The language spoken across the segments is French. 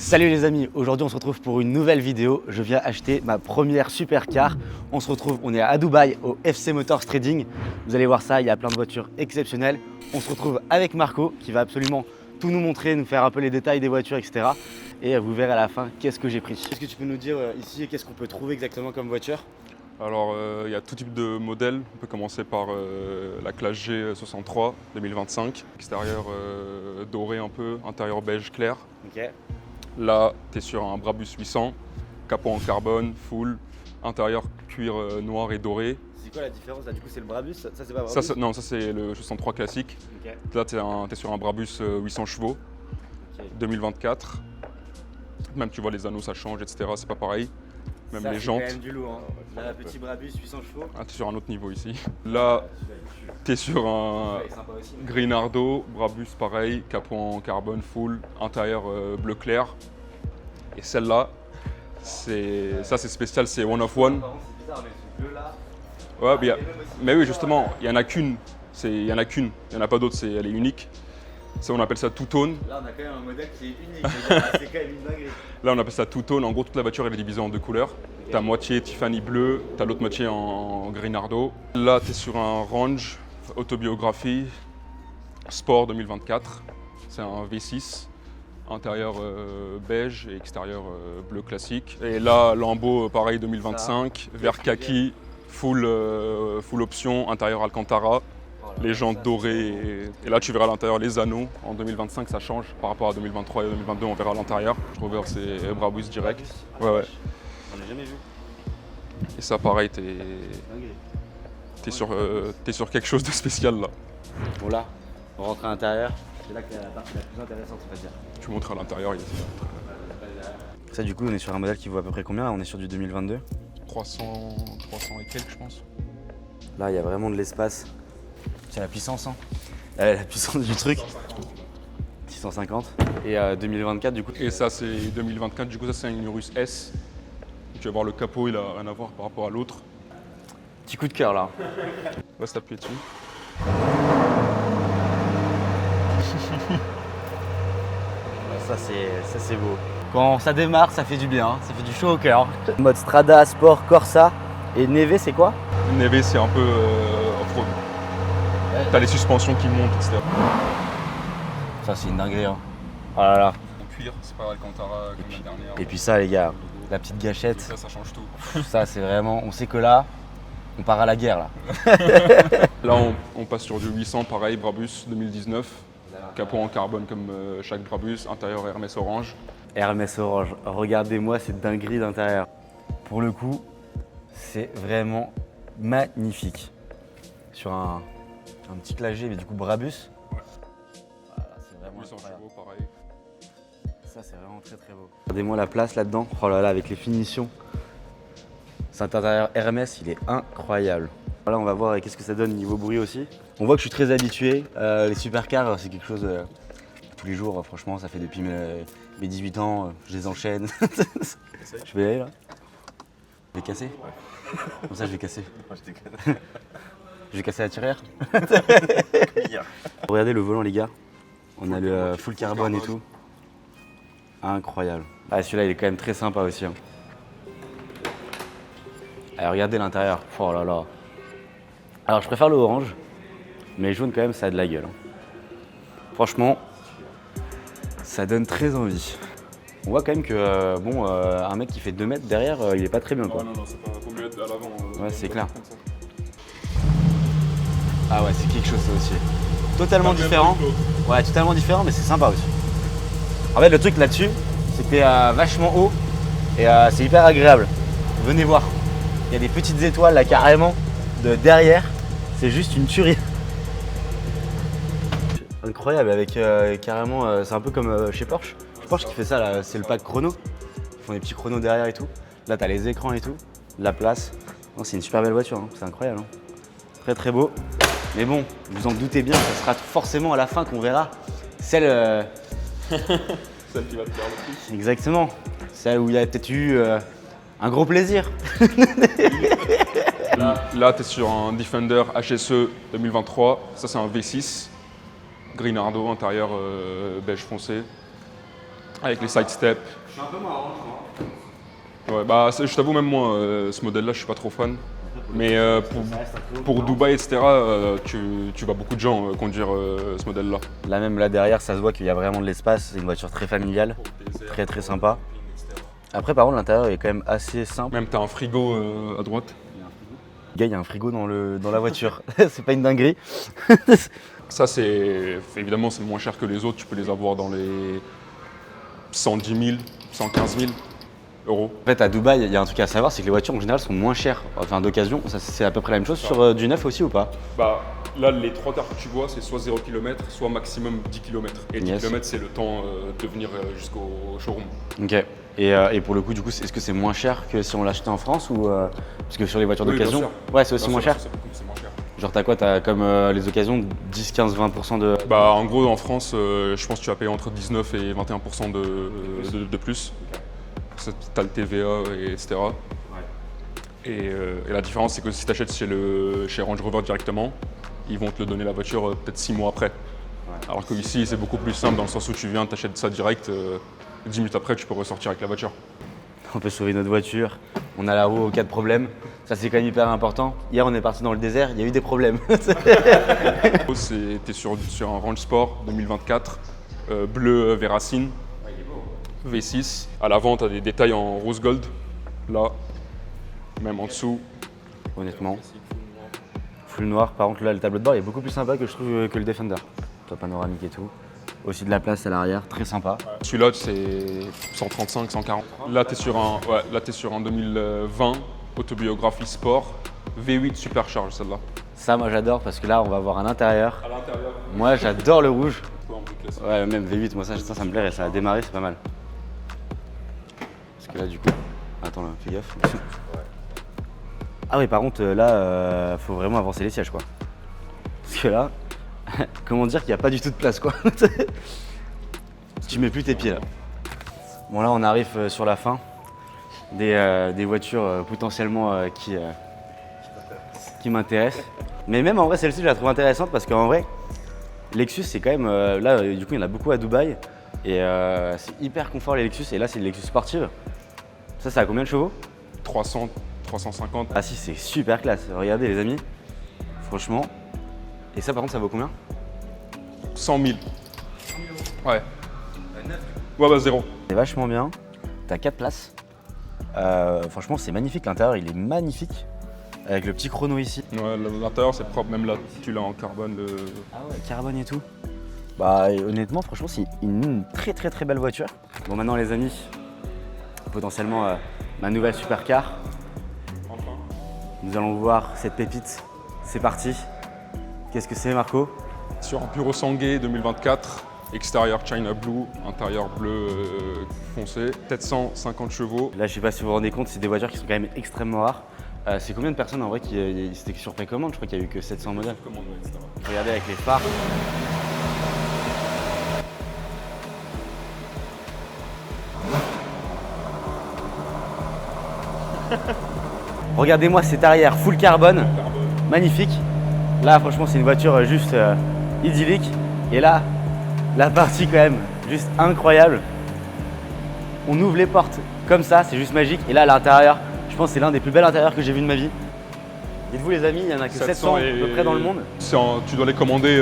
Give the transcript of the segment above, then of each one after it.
Salut les amis, aujourd'hui on se retrouve pour une nouvelle vidéo. Je viens acheter ma première supercar. On se retrouve, on est à Dubaï au FC Motors Trading. Vous allez voir ça, il y a plein de voitures exceptionnelles. On se retrouve avec Marco qui va absolument tout nous montrer, nous faire un peu les détails des voitures, etc. Et vous verrez à la fin qu'est-ce que j'ai pris. Est-ce que tu peux nous dire ici qu'est-ce qu'on peut trouver exactement comme voiture? Alors, il y a tout type de modèles. On peut commencer par la classe G63 2025. Extérieur doré un peu, intérieur beige clair. Ok. Là, tu es sur un Brabus 800, capot en carbone, full, intérieur cuir noir et doré. C'est quoi la différence là? Du coup, c'est le Brabus? Ça, c'est pas Brabus? Non, ça c'est le 63 classique. Ok. Là, tu es sur un Brabus 800 chevaux, Ok. 2024. Même tu vois, les anneaux ça change, etc. C'est pas pareil. Même Ça, les c'est jantes. quand même du lourd, hein. Là, petit Brabus 800 chevaux. Ah, tu es sur un autre niveau ici. Là, tu es sur un Sympa aussi. Grinardo, Brabus pareil, capot en carbone full, intérieur bleu clair. Et celle-là, c'est spécial, c'est one of one. Par contre, c'est bizarre, mais ce bleu là. Ouais, mais oui, justement, il y en a qu'une. Il y en a qu'une, il n'y en a pas d'autre, elle est unique. Ça, on appelle ça two-tone. Là, on a quand même un modèle qui est unique. C'est quand même une dinguerie. Là, on appelle ça two-tone. En gros, toute la voiture, elle est divisée en deux couleurs. Tu as moitié Tiffany bleu, tu as l'autre moitié en Grinardo. Là, tu es sur un Range autobiographie Sport 2024. C'est un V6, intérieur beige et extérieur bleu classique. Et là, Lambo, pareil, 2025, vert kaki, full option, intérieur Alcantara. Les jantes dorées et là tu verras à l'intérieur les anneaux. En 2025 ça change par rapport à 2023 et 2022, on verra à l'intérieur. Je regarde c'est Brabus direct. Ouais. On n'a jamais vu. Et ça pareil, t'es sur quelque chose de spécial là. Bon là, on rentre à l'intérieur. C'est là que la partie la plus intéressante, on va dire. Tu montres à l'intérieur, il y a Ça du coup on est sur un modèle qui vaut à peu près combien? On est sur du 2022. 300 et quelques je pense. Là il y a vraiment de l'espace. C'est la puissance, hein. La puissance du truc. 650. Et 2024 du coup. Et ça c'est 2024, du coup ça c'est une Urus S. Tu vas voir le capot, il a rien à voir par rapport à l'autre. Petit coup de cœur là. On va se taper dessus. Ça c'est beau. Quand ça démarre, ça fait du bien, hein. Ça fait du chaud au cœur. Mode Strada, Sport, Corsa. Et Neve c'est quoi? Neve c'est un peu off-road. T'as les suspensions qui montent, etc. Ça c'est une dinguerie, hein. Oh là là. En cuir, c'est pas Alcantara comme la dernière. Et puis ça les gars, la petite gâchette. Ça change tout. Ça c'est vraiment, on sait que là, on part à la guerre là. Là on passe sur du 800, pareil, Brabus 2019. Capot en carbone comme chaque Brabus, intérieur Hermès orange. Hermès orange, regardez-moi cette dinguerie d'intérieur. Pour le coup, c'est vraiment magnifique. Sur un petit classe G, mais du coup Brabus. Ouais. Voilà, c'est vraiment 800 incroyable. chevaux, pareil. Ça c'est vraiment très très beau. Regardez-moi la place là-dedans. Oh là là, avec les finitions. Cet intérieur Hermès, il est incroyable. Voilà, on va voir qu'est-ce que ça donne niveau bruit aussi. On voit que je suis très habitué. Les supercars, c'est quelque chose tous les jours. Franchement, ça fait depuis mes 18 ans, je les enchaîne. Je vais y aller là. Je vais casser. Comme ça, je vais casser. Je vais casser la tirière. Regardez le volant, les gars. On a le full carbone et tout. Incroyable. Ah, celui-là, il est quand même très sympa aussi, hein. Allez, regardez l'intérieur. Oh là là. Alors, je préfère le orange, mais jaune, quand même, ça a de la gueule, hein. Franchement, ça donne très envie. On voit quand même que, un mec qui fait 2 mètres derrière, il est pas très bien, quoi. Non, c'est pas. Faut mieux être à l'avant. Ouais, c'est clair. Ah ouais, c'est quelque chose ça aussi. Totalement différent. Ouais, totalement différent, mais c'est sympa aussi. En fait, le truc là-dessus, c'est que t'es vachement haut et c'est hyper agréable. Venez voir. Il y a des petites étoiles là carrément de derrière. C'est juste une tuerie. Incroyable avec carrément, c'est un peu comme chez Porsche. Porsche qui fait ça là, c'est le pack chrono. Ils font des petits chronos derrière et tout. Là, t'as les écrans et tout, la place. Non, c'est une super belle voiture, hein. C'est incroyable, hein. Très très beau. Mais bon, vous en doutez bien, ça sera forcément à la fin qu'on verra celle. Celle qui va te faire le plus. Exactement. Celle où il y a peut-être eu un gros plaisir. Là, tu es sur un Defender HSE 2023. Ça, c'est un V6. Grinardo, intérieur beige foncé. avec les side steps. Je suis un peu marrant, je crois. Ouais, bah, je t'avoue, même moi, ce modèle-là, je suis pas trop fan. Mais pour Dubaï, etc., tu vois beaucoup de gens conduire ce modèle-là. Là même là derrière, ça se voit qu'il y a vraiment de l'espace. C'est une voiture très familiale, très très sympa. Après par contre l'intérieur est quand même assez simple. Même t'as un frigo à droite. Gars, il y a un frigo dans la voiture. C'est pas une dinguerie. Ça, évidemment, c'est moins cher que les autres. Tu peux les avoir dans les 110 000, 115 000 euros. En fait, à Dubaï, il y a un truc à savoir, c'est que les voitures en général sont moins chères. Enfin, d'occasion, ça c'est à peu près la même chose sur du neuf aussi ou pas? Bah, là, les trois quarts que tu vois, c'est soit 0 km, soit maximum 10 km. Et 10 Yes. km, c'est le temps de venir jusqu'au showroom. Ok. Et pour le coup, du coup, est-ce que c'est moins cher que si on l'achetait en France ou parce que sur les voitures Oui, bien d'occasion, sûr. ouais, c'est aussi Bien moins sûr, cher. c'est moins cher. Genre t'as quoi? T'as comme les occasions 10, 15, 20% de. Bah, en gros, en France, je pense que tu vas payer entre 19 et 21% de plus. T'as le TVA, etc. Et la différence, c'est que si tu achètes chez Range Rover directement, ils vont te le donner la voiture peut-être 6 mois après. Alors que ici, c'est beaucoup plus simple dans le sens où tu viens, tu achètes ça direct, 10 minutes après, tu peux ressortir avec la voiture. On peut sauver notre voiture, on a la roue au cas de problème. Ça c'est quand même hyper important. Hier on est parti dans le désert, il y a eu des problèmes. T'es sur un Range Sport 2024, bleu Veracine, V6. À l'avant, tu as des détails en rose gold, là, même en dessous. Honnêtement. Full noir, par contre là le tableau de bord est beaucoup plus sympa que je trouve que le Defender. Toit panoramique et tout. Aussi de la place à l'arrière, très sympa. Celui-là, c'est 135, 140. Là, tu es sur un 2020, autobiographie sport, V8 supercharge, celle-là. Ça moi j'adore parce que là on va voir un intérieur. À l'intérieur, Moi j'adore le rouge. un peu classique. Ouais même V8, moi ça me plairait, ça a démarré, c'est pas mal. Parce que là du coup. Attends là, fais gaffe. Ah oui par contre là faut vraiment avancer les sièges quoi. Parce que là, comment dire qu'il n'y a pas du tout de place quoi. Tu mets plus tes pieds là. Bon là on arrive sur la fin des voitures potentiellement qui m'intéressent. Mais même en vrai celle-ci je la trouve intéressante parce qu'en vrai Lexus c'est quand même là du coup il y en a beaucoup à Dubaï et c'est hyper confort les Lexus et là c'est une Lexus sportive. Ça a combien de chevaux? 300, 350. Ah si c'est super classe, regardez les amis, franchement. Et ça par contre ça vaut combien? 100 000. Ouais. Ouais, bah zéro. C'est vachement bien, t'as 4 places. Franchement c'est magnifique, l'intérieur il est magnifique. Avec le petit chrono ici. Ouais, l'intérieur, c'est propre. Même là, tu l'as en carbone. Ah ouais, carbone et tout. Bah et honnêtement franchement c'est une très très très belle voiture. Bon maintenant les amis, potentiellement ma nouvelle supercar. Enfin. Nous allons voir cette pépite. C'est parti. Qu'est-ce que c'est Marco? Sur un Puro Sangue 2024, extérieur China Blue, intérieur bleu foncé, 750 chevaux. Là je sais pas si vous vous rendez compte, c'est des voitures qui sont quand même extrêmement rares. C'est combien de personnes en vrai qui c'était sur précommande? Je crois qu'il n'y a eu que 700 modèles. Regardez avec les phares. Regardez-moi cet arrière full carbone, magnifique. Là franchement c'est une voiture juste idyllique. Et là, la partie quand même juste incroyable. On ouvre les portes comme ça, c'est juste magique. Et là à l'intérieur, je pense que c'est l'un des plus bels intérieurs que j'ai vu de ma vie. Dites-vous les amis, il n'y en a que 700 à peu près dans le monde. Tu dois les commander,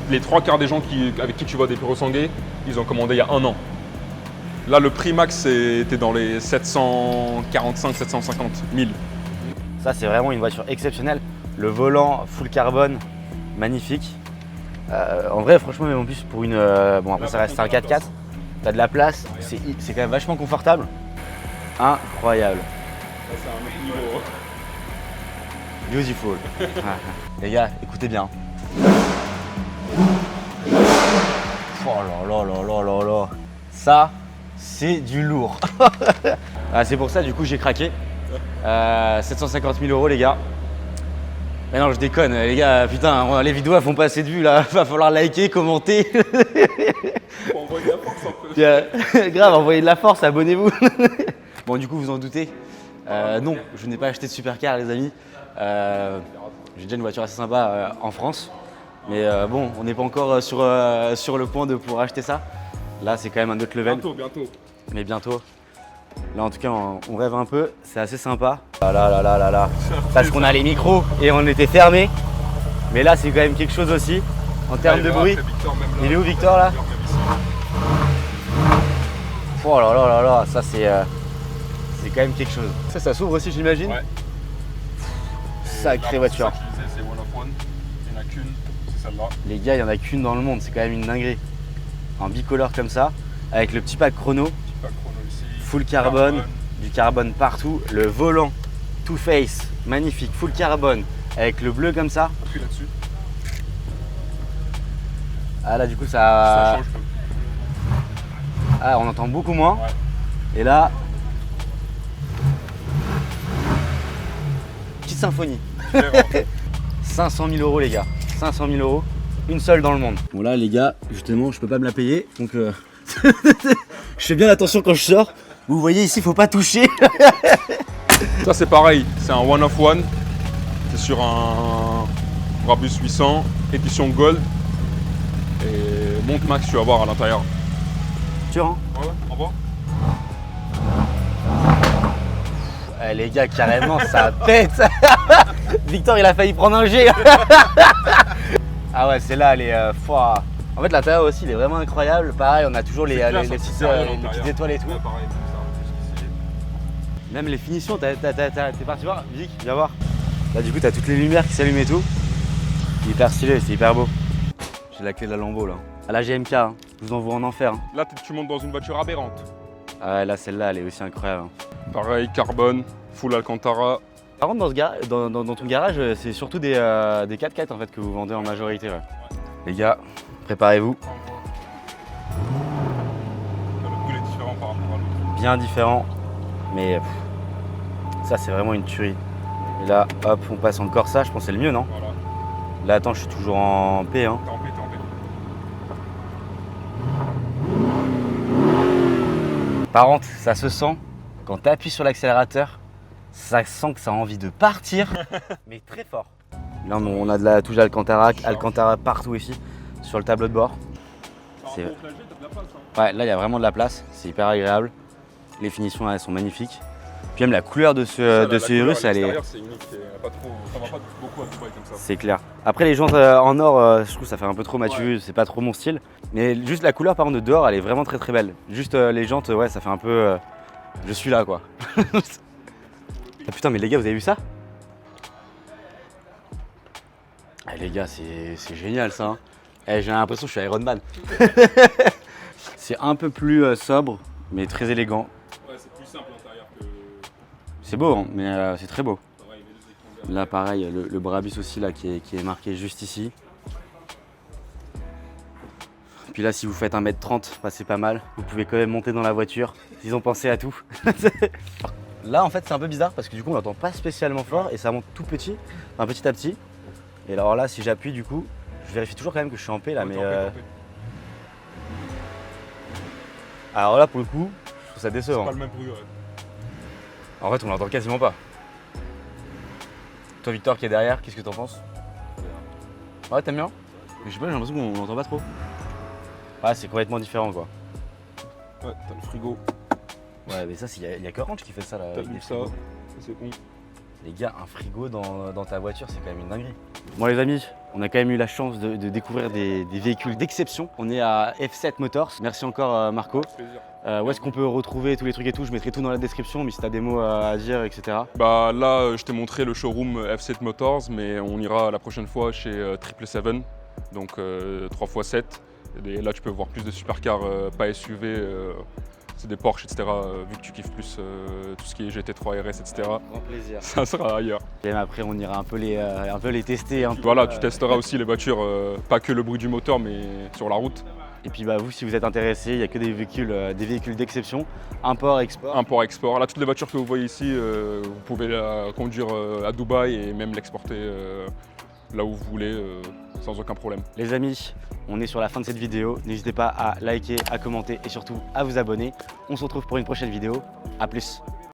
les trois quarts des gens avec qui tu vois des Puro Sangue, ils ont commandé il y a 1 an. Là, le prix max, c'était dans les 745, 750 000. Ça, c'est vraiment une voiture exceptionnelle. Le volant full carbone, magnifique. En vrai, franchement, même en plus pour une. Bon, après, ça reste un 4x4. T'as de la place, c'est quand même vachement confortable. Incroyable. C'est un autre niveau. Beautiful. Les gars, écoutez bien. Oh là là là là là là. Ça, c'est du lourd. Ah, c'est pour ça, du coup, j'ai craqué. 750 000 euros, les gars. Mais non, je déconne, les gars. Putain, les vidéos elles font pas assez de vues là. Va falloir liker, commenter. Faut envoyer de la force un peu. Grave, envoyez de la force, abonnez-vous. Bon, du coup, vous en doutez. Non, je n'ai pas acheté de supercar, les amis. J'ai déjà une voiture assez sympa en France. Mais bon, on n'est pas encore sur le point de pouvoir acheter ça. Là, c'est quand même un autre level. Bientôt. Mais bientôt. Là, en tout cas, on rêve un peu. C'est assez sympa. Là. Parce qu'on a les micros et on était fermés. Mais là, c'est quand même quelque chose aussi. En termes de bruit. Il est où, Victor, là? Oh là, ça, c'est quand même quelque chose. Ça s'ouvre aussi, j'imagine? Ouais. Sacrée voiture. C'est one of one. Il n'y en a qu'une, c'est celle-là. Les gars, il n'y en a qu'une dans le monde. C'est quand même une dinguerie. En bicolore comme ça. Avec le petit pack chrono. Pas chrono ici. Full carbone. Du carbone partout. Le volant Two Face. Magnifique. Full carbone. Avec le bleu comme ça. Appuie là-dessus. Ah là, du coup, Ça change peu. Ah, on entend beaucoup moins. Ouais. Et là, petite symphonie. 500 000 euros, les gars. 500 000 euros. Une seule dans le monde. Bon là, les gars, justement, je peux pas me la payer. Donc, je fais bien attention quand je sors. Vous voyez ici, faut pas toucher. Ça c'est pareil, c'est un one of one. C'est sur un Brabus 800, édition Gold. Et monte max, tu vas voir à l'intérieur. Tu vois, hein? Ouais, au revoir. Eh, les gars, carrément, ça pète. Victor, il a failli prendre un G. Ah ouais, celle-là, elle est fouah. En fait, l'intérieur aussi, il est vraiment incroyable. Pareil, on a toujours les petites étoiles et tout. Ouais, pareil, ça, Même les finitions, t'es parti voir? Vic, viens voir. Là, du coup, t'as toutes les lumières qui s'allument et tout. C'est hyper stylé, c'est hyper beau. J'ai la clé de la Lambo là. À la GMK, hein. Je vous envoie en enfer. Hein. Là, tu montes dans une voiture aberrante. Ah ouais, là, celle-là, elle est aussi incroyable. Hein. Pareil, carbone, full Alcantara. Par contre, dans ton garage, c'est surtout des 4x4 en fait que vous vendez en majorité. Ouais. Les gars, préparez-vous. Le boule est différent par rapport à l'autre. Bien différent, mais ça, c'est vraiment une tuerie. Et là, hop, on passe en Corsa. Je pense que c'est le mieux, non? Voilà. Là, attends, je suis toujours en P. Hein. T'es en paix, t'es en paix. Par contre, ça se sent quand tu appuies sur l'accélérateur, ça sent que ça a envie de partir, mais très fort. Là, on a de la touche d'Alcantara, Alcantara partout ici, sur le tableau de bord. Par rapport au clavier, t'as de la place. Hein. Ouais, là, il y a vraiment de la place, c'est hyper agréable. Les finitions, elles sont magnifiques. Puis même la couleur de ce Urus, elle est... C'est unique, ça va pas beaucoup à Dubaï comme ça. C'est clair. Après, les jantes en or, je trouve que ça fait un peu trop matu, c'est pas trop mon style. Mais juste la couleur, par contre, de dehors, elle est vraiment très très belle. Juste les jantes, ouais, ça fait un peu... je suis là, quoi. Ah, putain, mais les gars, vous avez vu ça? Ah, les gars, c'est génial, ça. Hein. Eh, j'ai l'impression que je suis Iron Man. C'est un peu plus sobre, mais très élégant. Ouais, c'est plus simple à l'intérieur que... C'est beau, hein, mais c'est très beau. Là, pareil, le Brabus aussi, là, qui est marqué juste ici. Puis là, si vous faites 1m30, bah, c'est pas mal. Vous pouvez quand même monter dans la voiture. Ils ont pensé à tout. Là, en fait, c'est un peu bizarre parce que du coup, on n'entend pas spécialement fort et ça monte tout petit, enfin petit à petit. Et alors là, si j'appuie, du coup, je vérifie toujours quand même que je suis en paix là, mais. Alors là, pour le coup, je trouve ça décevant. C'est pas le même bruit, ouais. En fait, on l'entend quasiment pas. Toi, Victor, qui est derrière, qu'est-ce que t'en penses? Ouais, t'aimes bien? Mais je sais pas, j'ai l'impression qu'on l'entend pas trop. Ouais, c'est complètement différent, quoi. Ouais, t'as le frigo. Ouais, mais ça, il y a que Orange qui fait ça là. T'as avec vu des ça, frigos. c'est bon. Les gars, un frigo dans ta voiture, c'est quand même une dinguerie. Bon les amis, on a quand même eu la chance de découvrir des véhicules d'exception. On est à F7 Motors. Merci encore Marco. Plaisir. Où est-ce qu'on peut retrouver tous les trucs et tout? Je mettrai tout dans la description, mais si t'as des mots à dire, etc. Bah là, je t'ai montré le showroom F7 Motors, mais on ira la prochaine fois chez 777, donc 3x7. Et là, tu peux voir plus de supercars, pas SUV. C'est des Porsche, etc. Vu que tu kiffes plus tout ce qui est GT3 RS, etc. Grand plaisir. Ça sera ailleurs. Et après, on ira un peu les tester. Voilà, tu testeras aussi les voitures, pas que le bruit du moteur, mais sur la route. Et puis bah, vous, si vous êtes intéressé, il n'y a que des véhicules d'exception, import-export. Import-export. Là, toutes les voitures que vous voyez ici, vous pouvez la conduire à Dubaï et même l'exporter là où vous voulez, sans aucun problème. Les amis, on est sur la fin de cette vidéo. N'hésitez pas à liker, à commenter et surtout à vous abonner. On se retrouve pour une prochaine vidéo. A plus.